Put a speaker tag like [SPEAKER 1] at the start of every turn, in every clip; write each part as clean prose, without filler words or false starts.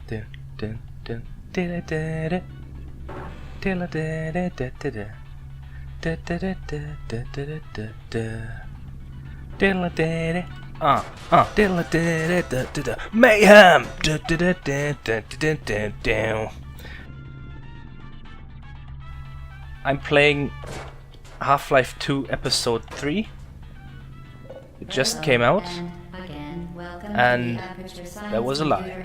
[SPEAKER 1] Dun, dun, dun, da-da-da-da. Da-da-da-da-da-da. Da-da-da-da-da-da-da-da. Diddle-a-diddy. Diddle-a-diddy-da-da-da. Mayhem! Da-da-da-da-da-da-da. I'm playing Half-Life 2 Episode 3. It just came out, and that was a lie.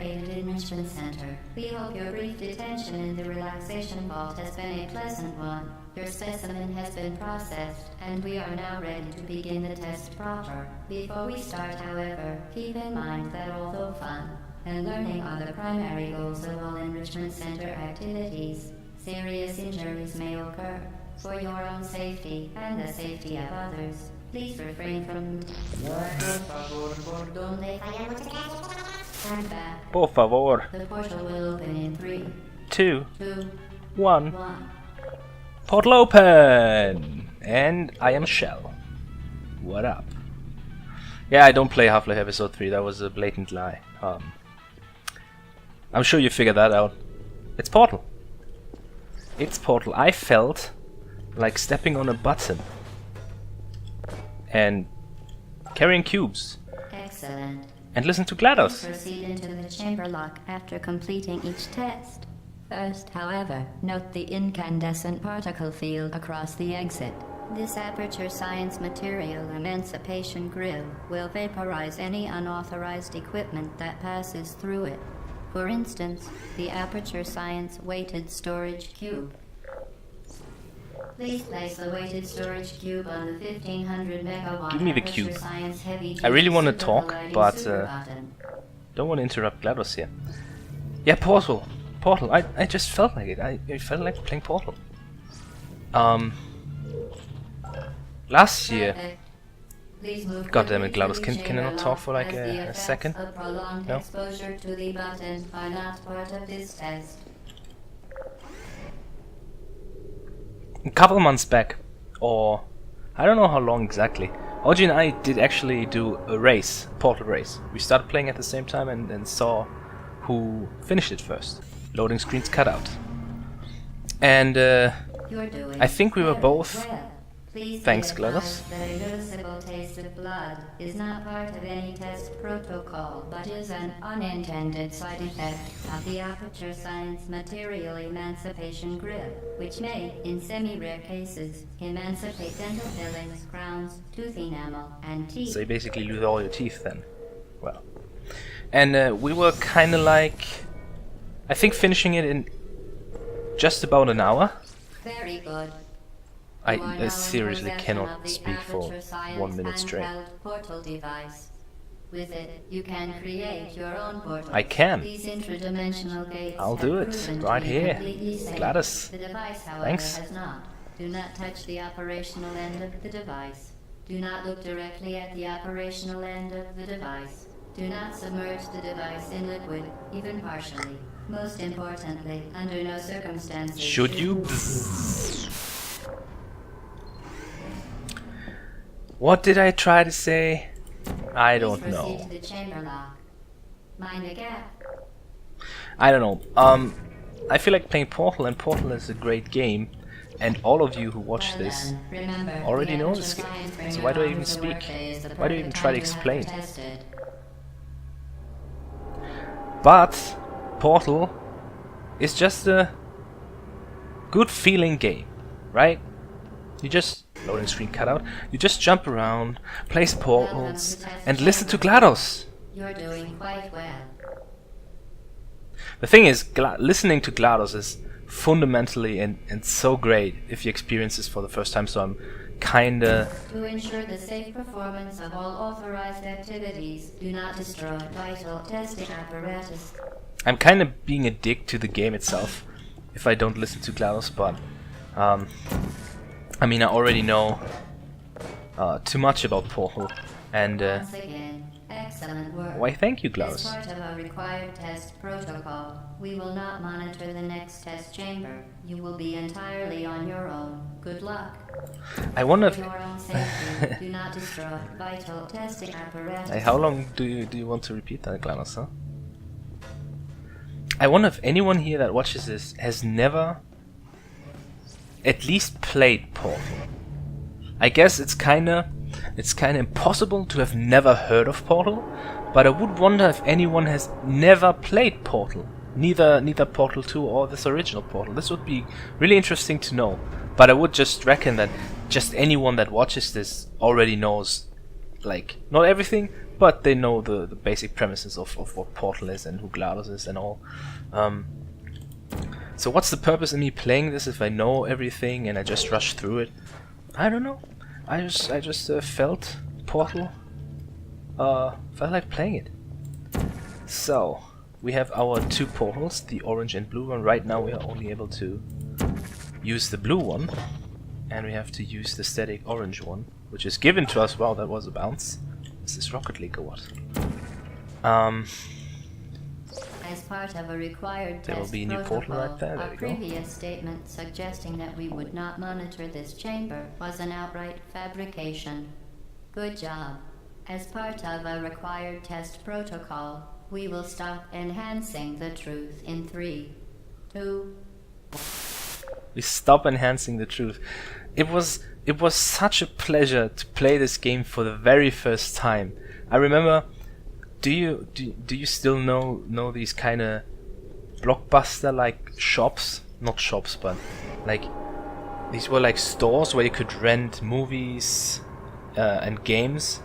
[SPEAKER 2] We hope your brief detention in the relaxation vault has been a pleasant one. Your specimen has been processed, and we are now ready to begin the test proper. Before we start, however, keep in mind that although fun and learning are the primary goals of all Enrichment Center activities, serious injuries may occur. For your own safety and the safety of others, please refrain from... Stand back.
[SPEAKER 1] Por favor.
[SPEAKER 2] The portal will open in 3,
[SPEAKER 1] 2,
[SPEAKER 2] 2,
[SPEAKER 1] 1.
[SPEAKER 2] 1.
[SPEAKER 1] Portal open! And I am Shell. What up? Yeah, I don't play Half-Life Episode 3, that was a blatant lie. I'm sure you figured that out. It's Portal. It's Portal. I felt like stepping on a button and carrying cubes.
[SPEAKER 2] Excellent.
[SPEAKER 1] And listen to GLaDOS.
[SPEAKER 2] Proceed into the chamber lock after completing each test. First, however, note the incandescent particle field across the exit. This Aperture Science Material Emancipation Grill will vaporize any unauthorized equipment that passes through it. For instance, the Aperture Science Weighted Storage Cube. Please place the weighted storage cube on the 1500 megawatt.
[SPEAKER 1] Give me the cube. I really want to talk, but don't want to interrupt GLaDOS here. Yeah, Portal. Portal. I just felt like it. I felt like playing Portal. Last year. God damn it, GLaDOS. Can I not talk for like a second? No?
[SPEAKER 2] Exposure to the button are not part of this test.
[SPEAKER 1] A couple months back, or I don't know how long exactly, Oji and I did actually do a race, Portal race. We started playing at the same time and saw who finished it first. Loading screens cut out. And I think we were both, thanks GLaDOS.
[SPEAKER 2] That a noticeable taste of blood is not part of any test protocol, but is an unintended side effect of the Aperture Science Material Emancipation Grill, which may, in semi-rare cases, emancipate dental fillings, crowns, tooth enamel, and teeth.
[SPEAKER 1] So you basically lose all your teeth then. Well. And we were kinda like, I think finishing it in just about an hour.
[SPEAKER 2] Very good.
[SPEAKER 1] I seriously cannot speak for 1 minute straight.
[SPEAKER 2] Portal device. With it, you can create your own portal.
[SPEAKER 1] I can.
[SPEAKER 2] These interdimensional gates
[SPEAKER 1] I'll do it right here. GLaDOS.
[SPEAKER 2] The device, however,
[SPEAKER 1] Thanks.
[SPEAKER 2] has not. Do not touch the operational end of the device. Do not look directly at the operational end of the device. Do not submerge the device in liquid, even partially. Most importantly, under no circumstances
[SPEAKER 1] Should you? What did I try to say? I don't
[SPEAKER 2] Please proceed
[SPEAKER 1] know.
[SPEAKER 2] to the chamber lock. Mind the gap.
[SPEAKER 1] I don't know. I feel like playing Portal, and Portal is a great game, and all of you who watch this
[SPEAKER 2] Remember,
[SPEAKER 1] already
[SPEAKER 2] the
[SPEAKER 1] know
[SPEAKER 2] Aperture
[SPEAKER 1] this game.
[SPEAKER 2] Science
[SPEAKER 1] So
[SPEAKER 2] bringing
[SPEAKER 1] why do I
[SPEAKER 2] out
[SPEAKER 1] even
[SPEAKER 2] of the
[SPEAKER 1] speak?
[SPEAKER 2] workday is the
[SPEAKER 1] Why do I even
[SPEAKER 2] perfect
[SPEAKER 1] try to
[SPEAKER 2] time have
[SPEAKER 1] explain?
[SPEAKER 2] it tested.
[SPEAKER 1] But Portal is just a good feeling game, right? You just loading screen cut out. You just jump around, place portals, and listen to GLaDOS.
[SPEAKER 2] You're doing quite well.
[SPEAKER 1] The thing is, listening to GLaDOS is fundamentally and so great if you experience this for the first time. So I'm kinda.
[SPEAKER 2] To ensure the safe performance of all authorized activities, do not destroy vital testing apparatus.
[SPEAKER 1] I'm kind of being a dick to the game itself if I don't listen to GLaDOS, but I mean, I already know too much about Portal, and
[SPEAKER 2] Once again, excellent work.
[SPEAKER 1] why thank you,
[SPEAKER 2] As
[SPEAKER 1] GLaDOS.
[SPEAKER 2] part of a required test protocol, we will not monitor the next test chamber. You will be entirely on your own. Good luck.
[SPEAKER 1] I wonder
[SPEAKER 2] For
[SPEAKER 1] if,
[SPEAKER 2] your own safety, do not destroy vital testing apparatus.
[SPEAKER 1] how long do you want to repeat that, GLaDOS, huh? I wonder if anyone here that watches this has never at least played Portal. I guess it's kinda impossible to have never heard of Portal, but I would wonder if anyone has never played Portal. Neither Portal 2 or this original Portal. This would be really interesting to know. But I would just reckon that just anyone that watches this already knows, like, not everything, but they know the basic premises of what Portal is and who GLaDOS is and all. So what's the purpose in me playing this if I know everything and I just rush through it? I don't know. I just felt Portal. Felt like playing it. So we have our two portals, the orange and blue one. Right now we are only able to use the blue one, and we have to use the static orange one, which is given to us. Wow, that was a bounce. Is this Rocket League or what?
[SPEAKER 2] As part of a required
[SPEAKER 1] There will
[SPEAKER 2] test
[SPEAKER 1] be a new portal right there. There
[SPEAKER 2] our
[SPEAKER 1] we go.
[SPEAKER 2] previous statement suggesting that we would not monitor this chamber was an outright fabrication. Good job. As part of a required test protocol, we will stop enhancing the truth in 3, 2.
[SPEAKER 1] We stop enhancing the truth. It was such a pleasure to play this game for the very first time. I remember. Do you still know these kind of Blockbuster like shops? Not shops, but like these were like stores where you could rent movies and games.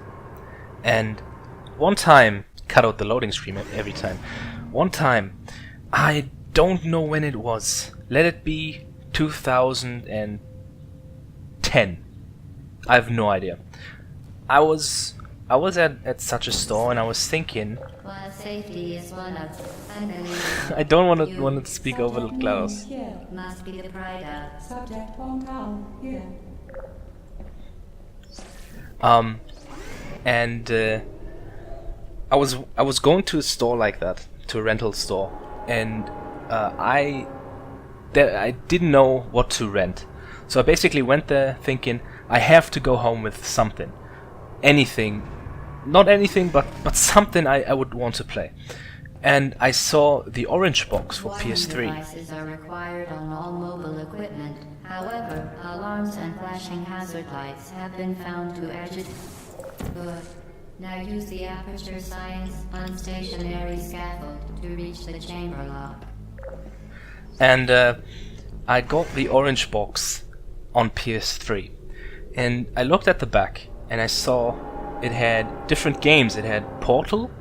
[SPEAKER 1] And one time, cut out the loading screen every time. One time, I don't know when it was. Let it be 2010. I have no idea. I was at such a store and I was thinking.
[SPEAKER 2] While safety is one of
[SPEAKER 1] I don't want to speak over GLaDOS.
[SPEAKER 2] must be the pride of.
[SPEAKER 3] Subject hometown here.
[SPEAKER 1] And I was going to a store like that, to a rental store, and I didn't know what to rent, so I basically went there thinking I have to go home with something, anything, not anything, but something I would want to play, and I saw the orange box for
[SPEAKER 2] Warning
[SPEAKER 1] PS3.
[SPEAKER 2] devices are required on all mobile equipment. However, alarms and flashing hazard lights have been found to agitate. Good. Now use the aperture science unstationary scaffold to reach the chamber lock.
[SPEAKER 1] And I got the orange box on PS3, and I looked at the back and I saw it had different games. It had Portal,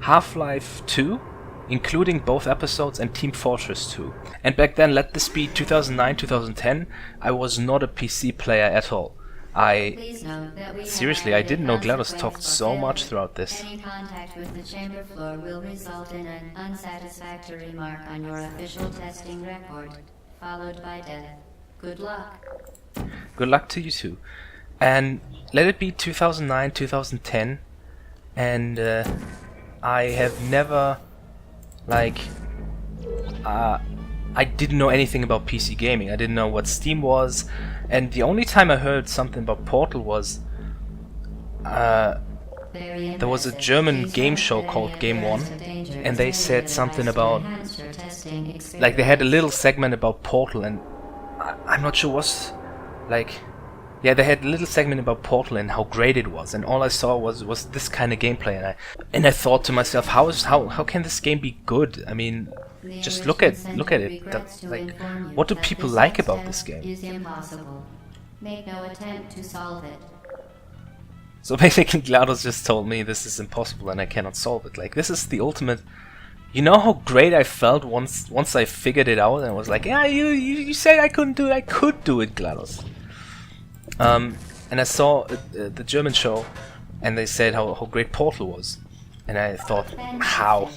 [SPEAKER 1] Half-Life 2, including both episodes, and Team Fortress 2. And back then, let this be 2009, 2010, I was not a PC player at all.
[SPEAKER 2] Please note that we have
[SPEAKER 1] Seriously, I
[SPEAKER 2] added a
[SPEAKER 1] didn't know GLaDOS
[SPEAKER 2] consequence
[SPEAKER 1] talked
[SPEAKER 2] for
[SPEAKER 1] so
[SPEAKER 2] failure.
[SPEAKER 1] much throughout this.
[SPEAKER 2] Any contact with the chamber floor will result in an unsatisfactory mark on your official testing record, followed by death. Good luck.
[SPEAKER 1] Good luck to you too. And let it be 2009, 2010, and I have never, like, I didn't know anything about PC gaming. I didn't know what Steam was, and the only time I heard something about Portal was there was a German game show called Game One, and they said something about, like, they had a little segment about Portal, and I'm not sure what's, like, yeah, they had a little segment about Portal and how great it was, and all I saw was this kind of gameplay, and I thought to myself, how can this game be good? I mean, just look at it. That's, like, what do people like about this game?
[SPEAKER 2] Is impossible. Make no attempt to solve it.
[SPEAKER 1] So basically, GLaDOS just told me this is impossible and I cannot solve it. Like, this is the ultimate. You know how great I felt once I figured it out and I was like, yeah, you said I couldn't do it. I could do it, GLaDOS. And I saw the German show, and they said how great Portal was, and I thought, how?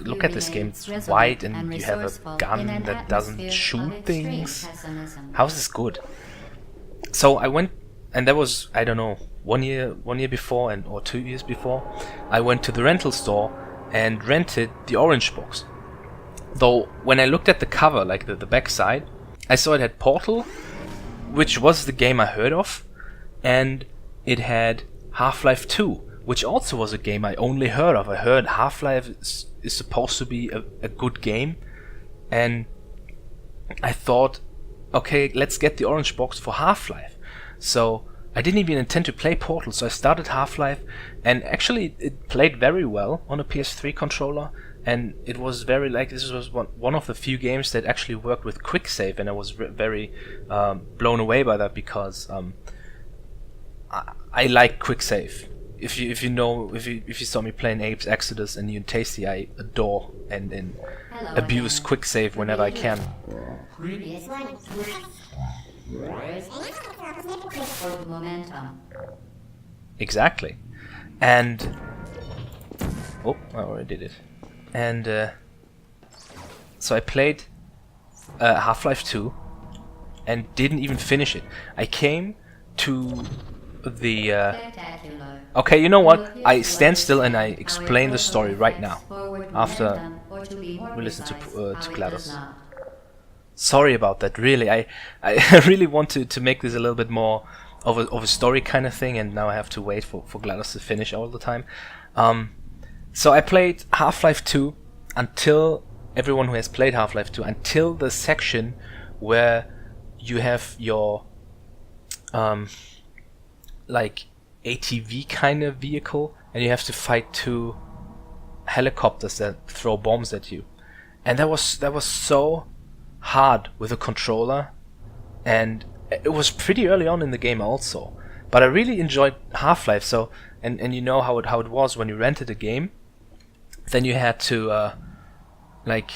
[SPEAKER 1] Look at this game. It's white, and you have a gun that doesn't shoot things. How's this good? So I went, and that was, I don't know, one year before or 2 years before. I went to the rental store and rented the orange box. Though when I looked at the cover, like the back side, I saw it had Portal, which was the game I heard of, and it had Half-Life 2, which also was a game I only heard of. I heard Half-Life is supposed to be a good game, and I thought, okay, let's get the orange box for Half-Life. So I didn't even intend to play Portal, so I started Half-Life, and actually it played very well on a PS3 controller, and it was very like, this was one of the few games that actually worked with quick save, and I was very blown away by that, because I like quick save. If you saw me playing Apes Exodus and Neon Tasty, I adore and abuse quick save whenever I can.
[SPEAKER 2] Momentum.
[SPEAKER 1] Exactly. And oh, I already did it. And so I played Half-Life 2 and didn't even finish it. I came to the
[SPEAKER 2] Spectacular.
[SPEAKER 1] okay, you know what? I stand still and I explain the story right now after we listen to GLaDOS. Sorry about that, really. I really want to make this a little bit more of a story kind of thing, and now I have to wait for GLaDOS to finish all the time. So I played Half-Life 2 until, everyone who has played Half-Life 2, until the section where you have your like ATV kind of vehicle, and you have to fight 2 helicopters that throw bombs at you. And that was so hard with a controller, and it was pretty early on in the game also. But I really enjoyed Half-Life. So and you know how it was when you rented a game, then you had to like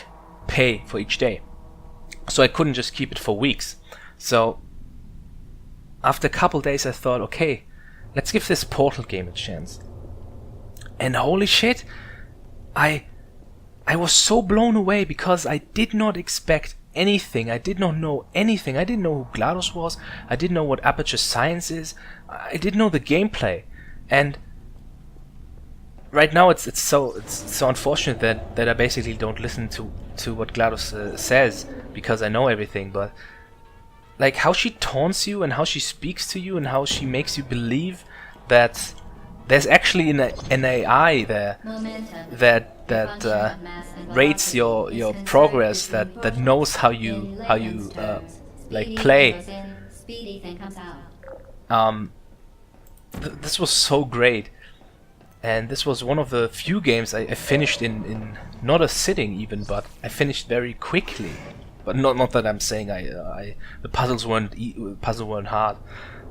[SPEAKER 1] pay for each day. So I couldn't just keep it for weeks. So after a couple days I thought, okay, let's give this Portal game a chance. And holy shit, I was so blown away, because I did not expect anything. I did not know anything. I didn't know who GLaDOS was. I didn't know what Aperture Science is. I didn't know the gameplay. And right now it's so unfortunate that I basically don't listen to what GLaDOS says, because I know everything. But like how she taunts you and how she speaks to you and how she makes you believe that there's actually an AI there that rates your progress, that knows how you like play. This was so great, and this was one of the few games I finished in not a sitting even, but I finished very quickly. But not that I'm saying the puzzles weren't hard,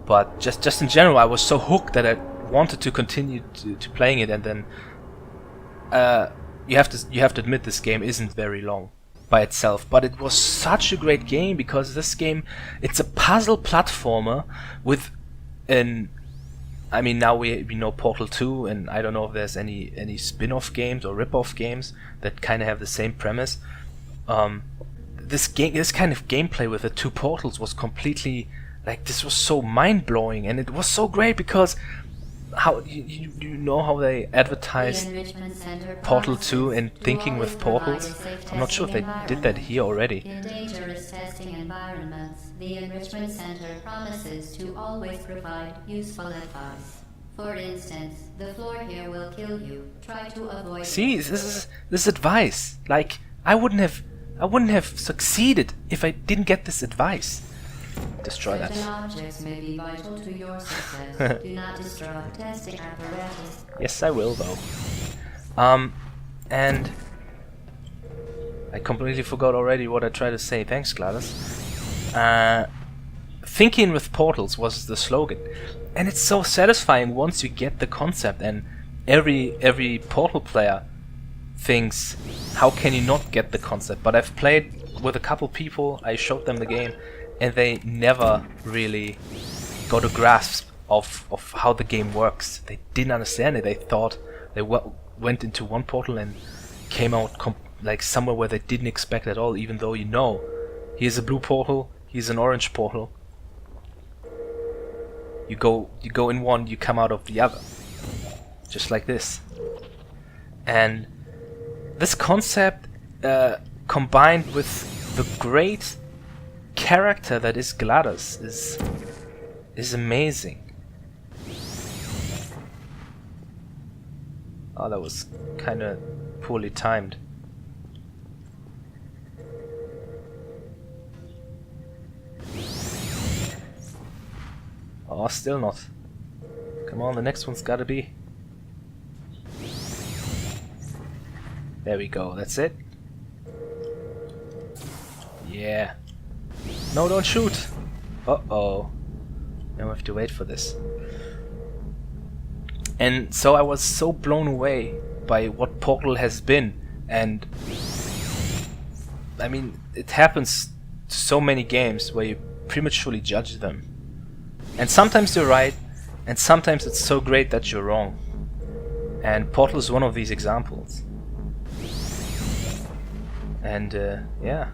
[SPEAKER 1] but just in general I was so hooked that I wanted to continue to playing it. And then you have to admit, this game isn't very long by itself, but it was such a great game, because this game, it's a puzzle platformer with I mean, now we know Portal 2, and I don't know if there's any spin-off games or rip-off games that kind of have the same premise. This kind of gameplay with the 2 portals was completely like, this was so mind-blowing, and it was so great, because how you know how they advertised Portal 2 and thinking with portals? I'm not sure if they did that here already.
[SPEAKER 2] In dangerous testing environments, the Enrichment Center promises to always provide useful advice. For instance, the floor here will kill you. Try to avoid.
[SPEAKER 1] See, this is advice. Like, I wouldn't have succeeded if I didn't get this advice. Destroy that.
[SPEAKER 2] Certain objects may be vital to your success. Do not destroy testing apparatus.
[SPEAKER 1] Yes, I will though. And I completely forgot already what I tried to say. Thanks, GLaDOS. Thinking with portals was the slogan, and it's so satisfying once you get the concept. And every Portal player thinks, how can you not get the concept? But I've played with a couple people. I showed them the game, and they never really got a grasp of how the game works. They didn't understand it. They thought they went into one portal and came out like somewhere where they didn't expect at all, even though, you know, here's a blue portal, here's an orange portal. You go in one, you come out of the other. Just like this. And this concept combined with the great character that is GLaDOS is amazing. Oh, that was kinda poorly timed. Oh, still not. Come on, the next one's gotta be. There we go, that's it. Yeah. No, don't shoot! Uh-oh. Now I have to wait for this. And so I was so blown away by what Portal has been, and I mean, it happens to so many games where you prematurely judge them. And sometimes you're right, and sometimes it's so great that you're wrong. And Portal is one of these examples. And yeah.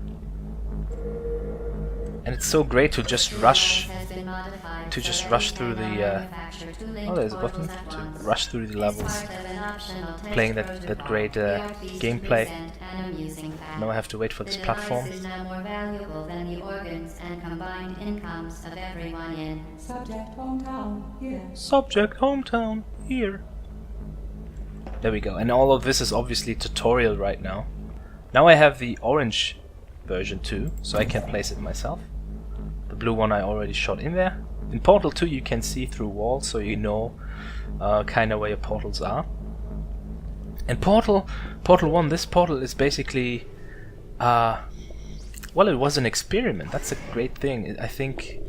[SPEAKER 1] And it's so great to just rush through the oh, there's a button to rush through the levels, playing that great gameplay. Now I have to wait for this platform.
[SPEAKER 2] Is now more valuable than the organs and combined incomes of everyone in
[SPEAKER 3] Subject hometown here.
[SPEAKER 1] Subject hometown here. There we go. And all of this is obviously tutorial right now. Now I have the orange version too, so I can place it myself. The blue one I already shot in there. In Portal 2 you can see through walls, so you know kinda where your portals are. And Portal 1, this portal is basically well, it was an experiment. That's a great thing. I think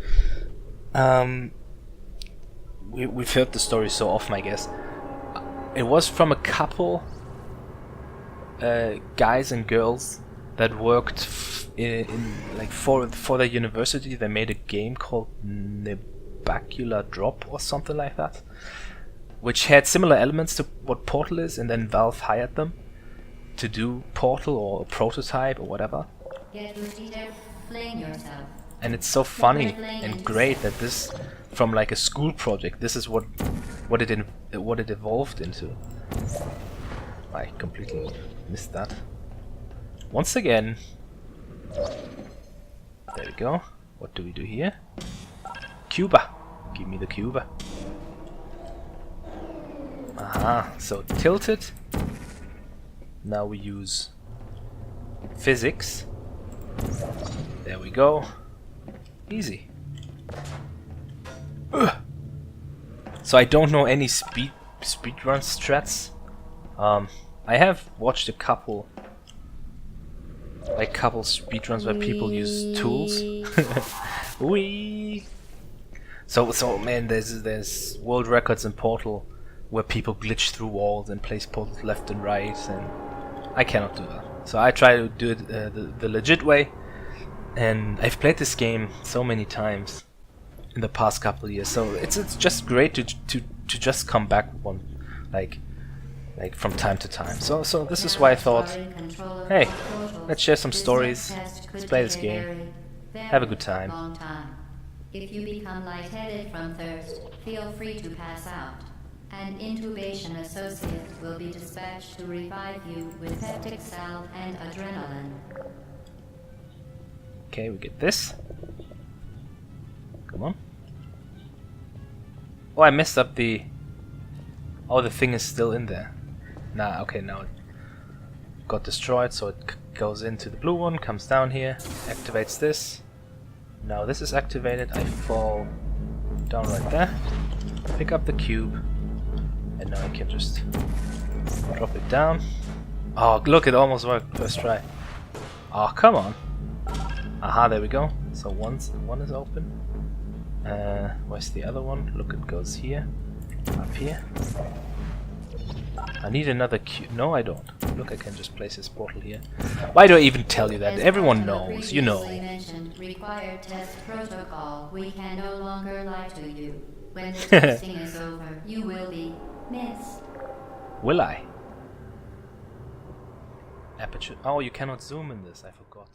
[SPEAKER 1] we've heard the story so often, I guess. It was from a couple guys and girls that worked in like for their university. They made a game called Nebacula Drop or something like that, which had similar elements to what Portal is, and then Valve hired them to do Portal or a prototype or whatever.
[SPEAKER 2] Get Lucy there, fling yourself.
[SPEAKER 1] And it's so funny and great that this, from like a school project, this is what it evolved into. I completely missed that. Once again. There we go. What do we do here? Cuba. Give me the Cuba. Aha. So tilt it. Now we use physics. There we go. Easy. Ugh. So I don't know any speedrun strats. I have watched a couple speedruns where people use tools. Wee. So man, there's world records in Portal where people glitch through walls and place portals left and right, and I cannot do that. So I try to do it the legit way, and I've played this game so many times in the past couple of years. So it's just great to just come back one like from time to time. So this is why I thought, hey, let's share some stories, let's play this game, have a good time.
[SPEAKER 2] If you become lightheaded from thirst, feel free to pass out. An intubation associate will be dispatched to revive you with peptic salve and adrenaline.
[SPEAKER 1] Okay, we get this. Come on. Oh, I messed up the... Oh, the thing is still in there. Nah, okay, now it got destroyed, so it goes into the blue one, comes down here, activates this. Now this is activated, I fall down right there, pick up the cube, and now I can just drop it down. Oh, look, it almost worked first try. Oh, come on. Aha, there we go. So one is open. Where's the other one? Look, it goes here, up here. I need another cube. No, I don't. Look, I can just place this portal here. Why do I even tell you that? Everyone knows, you know.
[SPEAKER 2] Required test protocol. We can no longer lie to you. When the testing is over, you will be missed.
[SPEAKER 1] Will I? Aperture. Oh, you cannot zoom in this. I forgot.